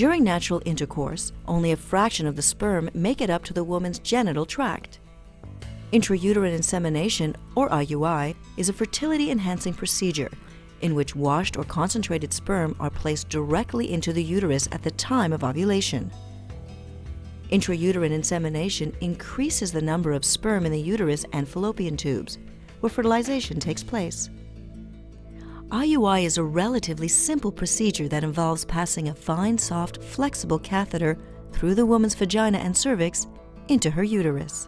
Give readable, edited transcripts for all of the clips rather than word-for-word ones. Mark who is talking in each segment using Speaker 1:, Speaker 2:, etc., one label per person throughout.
Speaker 1: During natural intercourse, only a fraction of the sperm make it up to the woman's genital tract. Intrauterine insemination, or IUI, is a fertility-enhancing procedure in which washed or concentrated sperm are placed directly into the uterus at the time of ovulation. Intrauterine insemination increases the number of sperm in the uterus and fallopian tubes, where fertilization takes place. IUI is a relatively simple procedure that involves passing a fine, soft, flexible catheter through the woman's vagina and cervix into her uterus.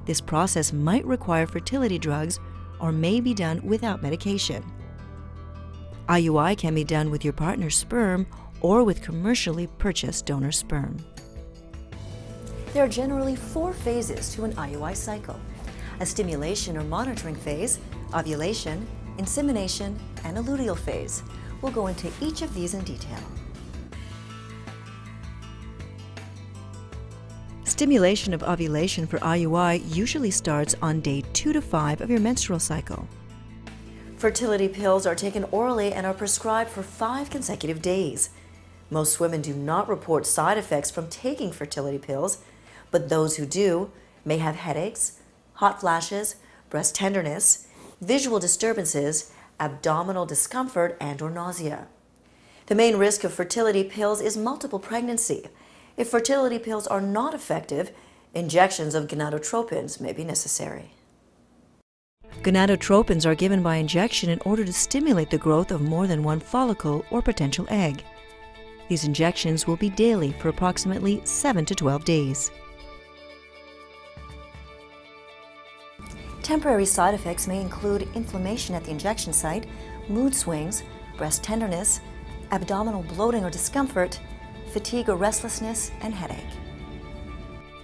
Speaker 1: This process might require fertility drugs or may be done without medication. IUI can be done with your partner's sperm or with commercially purchased donor sperm. There are generally 4 phases to an IUI cycle: a stimulation or monitoring phase, ovulation, insemination, and a luteal phase. We'll go into each of these in detail. Stimulation of ovulation for IUI usually starts on day 2 to 5 of your menstrual cycle. Fertility pills are taken orally and are prescribed for 5 consecutive days. Most women do not report side effects from taking fertility pills, but those who do may have headaches, hot flashes, breast tenderness, visual disturbances, abdominal discomfort, and/or nausea. The main risk of fertility pills is multiple pregnancy. If fertility pills are not effective, injections of gonadotropins may be necessary. Gonadotropins are given by injection in order to stimulate the growth of more than one follicle or potential egg. These injections will be daily for approximately 7 to 12 days. Temporary side effects may include inflammation at the injection site, mood swings, breast tenderness, abdominal bloating or discomfort, fatigue or restlessness, and headache.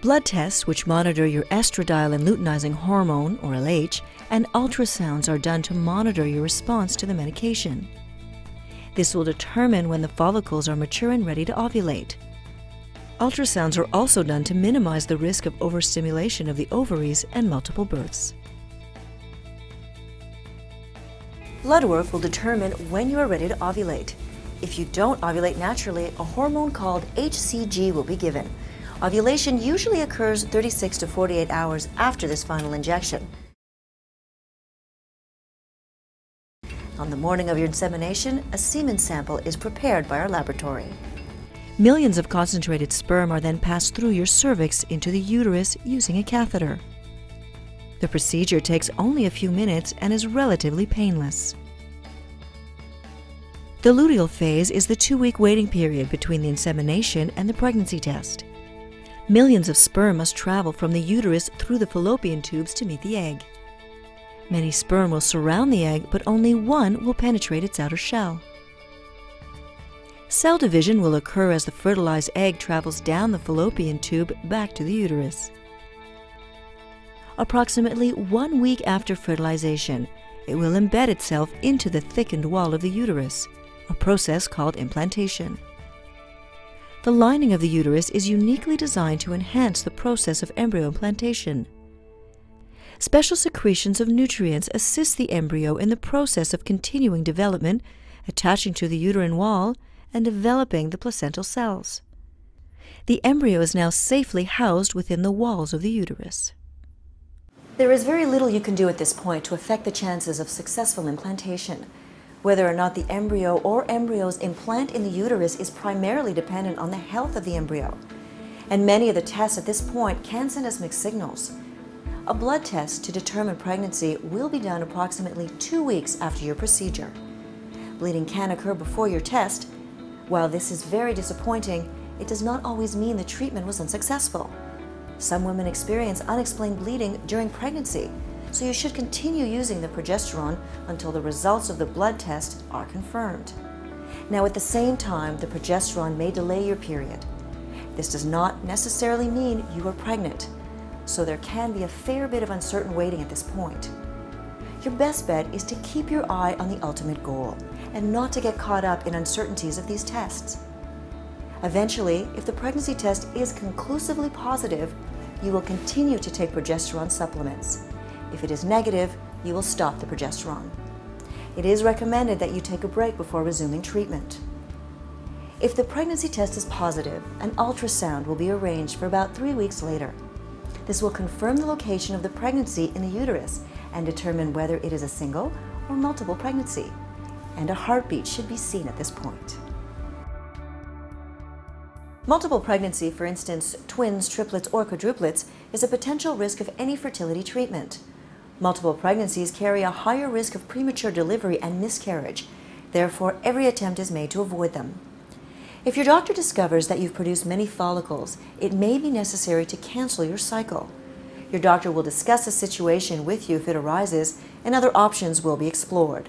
Speaker 1: Blood tests, which monitor your estradiol and luteinizing hormone, or LH, and ultrasounds are done to monitor your response to the medication. This will determine when the follicles are mature and ready to ovulate. Ultrasounds are also done to minimize the risk of overstimulation of the ovaries and multiple births. Blood work will determine when you are ready to ovulate. If you don't ovulate naturally, a hormone called HCG will be given. Ovulation usually occurs 36 to 48 hours after this final injection. On the morning of your insemination, a semen sample is prepared by our laboratory. Millions of concentrated sperm are then passed through your cervix into the uterus using a catheter. The procedure takes only a few minutes and is relatively painless. The luteal phase is the 2-week waiting period between the insemination and the pregnancy test. Millions of sperm must travel from the uterus through the fallopian tubes to meet the egg. Many sperm will surround the egg, but only one will penetrate its outer shell. Cell division will occur as the fertilized egg travels down the fallopian tube back to the uterus. Approximately 1 week after fertilization, it will embed itself into the thickened wall of the uterus, a process called implantation. The lining of the uterus is uniquely designed to enhance the process of embryo implantation. Special secretions of nutrients assist the embryo in the process of continuing development, attaching to the uterine wall, and developing the placental cells. The embryo is now safely housed within the walls of the uterus. There is very little you can do at this point to affect the chances of successful implantation. Whether or not the embryo or embryos implant in the uterus is primarily dependent on the health of the embryo, and many of the tests at this point can send us mixed signals. A blood test to determine pregnancy will be done approximately 2 weeks after your procedure. Bleeding can occur before your test. While this is very disappointing, it does not always mean the treatment was unsuccessful. Some women experience unexplained bleeding during pregnancy, so you should continue using the progesterone until the results of the blood test are confirmed. Now, at the same time, the progesterone may delay your period. This does not necessarily mean you are pregnant, so there can be a fair bit of uncertain waiting at this point. Your best bet is to keep your eye on the ultimate goal and not to get caught up in uncertainties of these tests. Eventually, if the pregnancy test is conclusively positive, you will continue to take progesterone supplements. If it is negative, you will stop the progesterone. It is recommended that you take a break before resuming treatment. If the pregnancy test is positive, an ultrasound will be arranged for about 3 weeks later. This will confirm the location of the pregnancy in the uterus and determine whether it is a single or multiple pregnancy. And a heartbeat should be seen at this point. Multiple pregnancy, for instance, twins, triplets, or quadruplets, is a potential risk of any fertility treatment. Multiple pregnancies carry a higher risk of premature delivery and miscarriage. Therefore, every attempt is made to avoid them. If your doctor discovers that you've produced many follicles, it may be necessary to cancel your cycle. Your doctor will discuss the situation with you if it arises, and other options will be explored.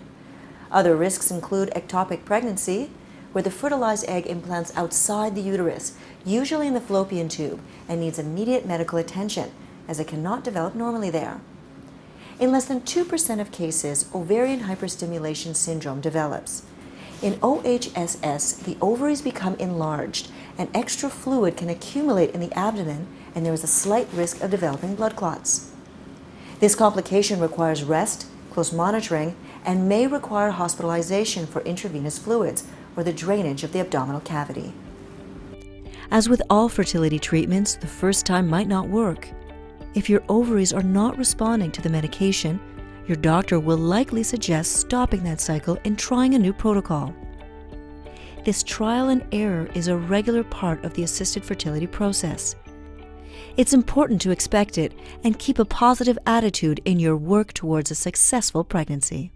Speaker 1: Other risks include ectopic pregnancy, where the fertilized egg implants outside the uterus, usually in the fallopian tube, and needs immediate medical attention, as it cannot develop normally there. In less than 2% of cases, ovarian hyperstimulation syndrome develops. In OHSS, the ovaries become enlarged, and extra fluid can accumulate in the abdomen, and there is a slight risk of developing blood clots. This complication requires rest, close monitoring, and may require hospitalization for intravenous fluids or the drainage of the abdominal cavity. As with all fertility treatments, the first time might not work. If your ovaries are not responding to the medication, your doctor will likely suggest stopping that cycle and trying a new protocol. This trial and error is a regular part of the assisted fertility process. It's important to expect it and keep a positive attitude in your work towards a successful pregnancy.